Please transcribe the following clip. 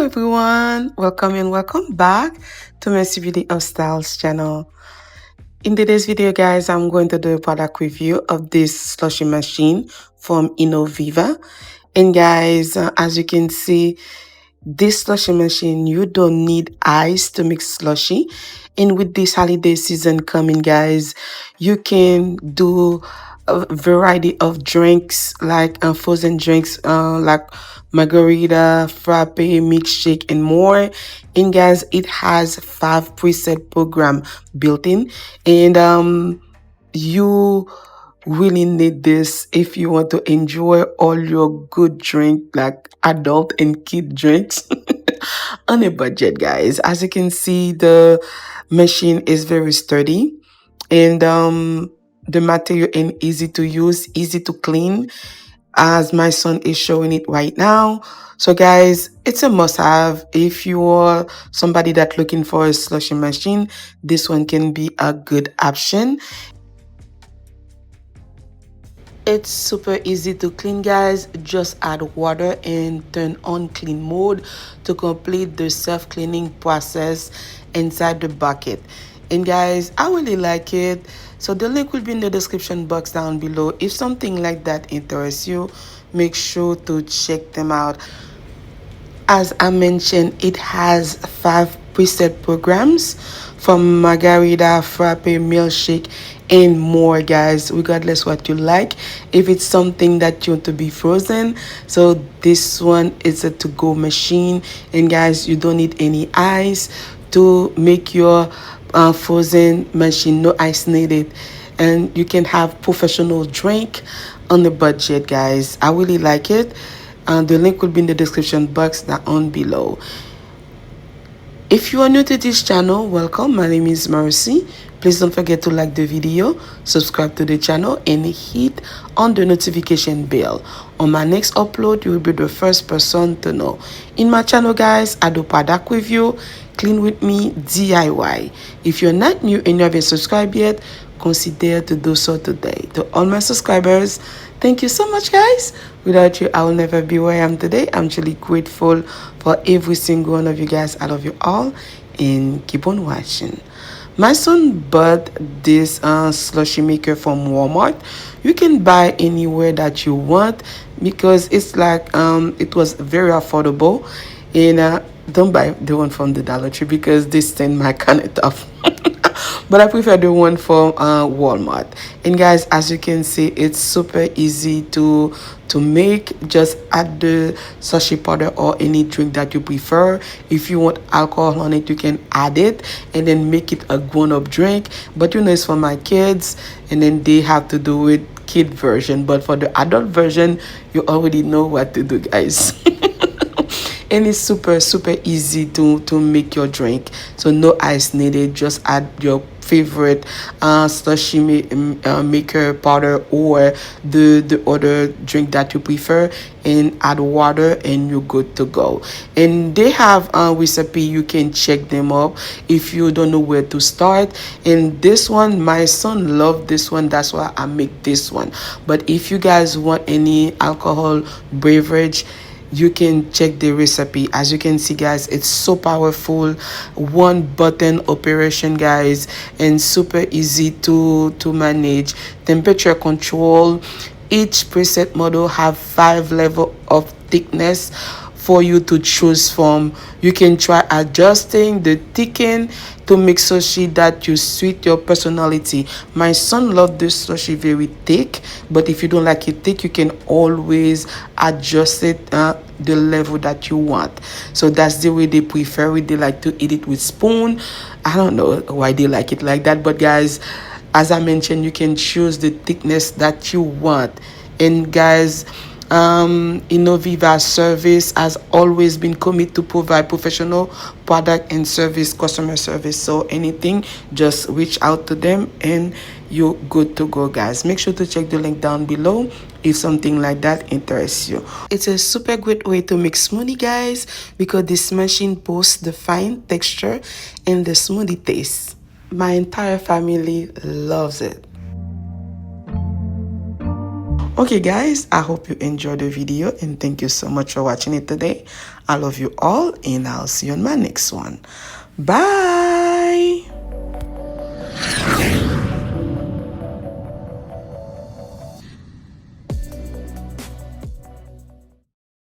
everyone, welcome and welcome back to Mercy Beauty of Styles channel. In today's video guys, I'm going to do a product review of this slushy machine from INOVIVA. And guys, as you can see, this slushy machine, you don't need ice to mix slushy. And with this holiday season coming guys, you can do a variety of drinks like frozen drinks like margarita, frappe, milkshake, and more. And guys, it has 5 preset program built in, and you really need this if you want to enjoy all your good drink like adult and kid drinks on a budget guys. As you can see, the machine is very sturdy, and the material is easy to use, easy to clean, as my son is showing it right now. So guys, it's a must-have. If you are somebody that looking for a slushy machine, this one can be a good option. It's super easy to clean guys. Just add water and turn on clean mode to complete the self-cleaning process inside the bucket. And guys, I really like it. So the link will be in the description box down below. If something like that interests you, make sure to check them out. As I mentioned, it has 5 preset programs from margarita, frappe, milkshake, and more guys, regardless what you like. If it's something that you want to be frozen, so this one is a to-go machine. And guys, you don't need any ice to make your frozen machine. No ice needed, and you can have professional drink on the budget guys. I really like it. The link will be in the description box down below. If you are new to this channel, welcome. My name is Mercy. Please don't forget to like the video, subscribe to the channel, and hit on the notification bell. On my next upload, you will be the first person to know. In my channel guys, I do product review, clean with me, DIY. If you're not new and you haven't subscribed yet, consider to do so today. To all my subscribers, thank you so much guys. Without you, I will never be where I am today. I'm truly grateful for every single one of you guys. I love you all, and keep on watching. My son bought this slushy maker from Walmart. You can buy anywhere that you want because it's like it was very affordable. And don't buy the one from the Dollar Tree because they stain my kind of tough. But I prefer the one from Walmart. And guys, as you can see, it's super easy to make. Just add the sachet powder or any drink that you prefer. If you want alcohol on it, you can add it and then make it a grown-up drink. But you know, it's for my kids, and then they have to do it kid version. But for the adult version, you already know what to do guys. And it's super easy to make your drink, so no ice needed. Just add your favorite slushy maker powder or the other drink that you prefer, and add water, and you're good to go. And they have a recipe, you can check them up if you don't know where to start. And this one, my son loved this one, that's why I make this one. But if you guys want any alcohol beverage, you can check the recipe. As you can see guys, it's so powerful, one button operation guys, and super easy to manage. Temperature control. Each preset model have 5 level of thickness for you to choose from. You can try adjusting the thicken to make sushi that you suit your personality. My son loved this sushi very thick, but if you don't like it thick, you can always adjust it the level that you want. So that's the way they prefer it. They like to eat it with spoon. I don't know why they like it like that, but guys, as I mentioned, you can choose the thickness that you want. And guys, INOVIVA service has always been committed to provide professional product and service, customer service. So anything, just reach out to them and you're good to go guys. Make sure to check the link down below if something like that interests you. It's a super great way to make smoothie guys, because this machine boasts the fine texture and the smoothie taste. My entire family loves it. Okay guys, I hope you enjoyed the video and thank you so much for watching it today. I love you all and I'll see you on my next one. Bye.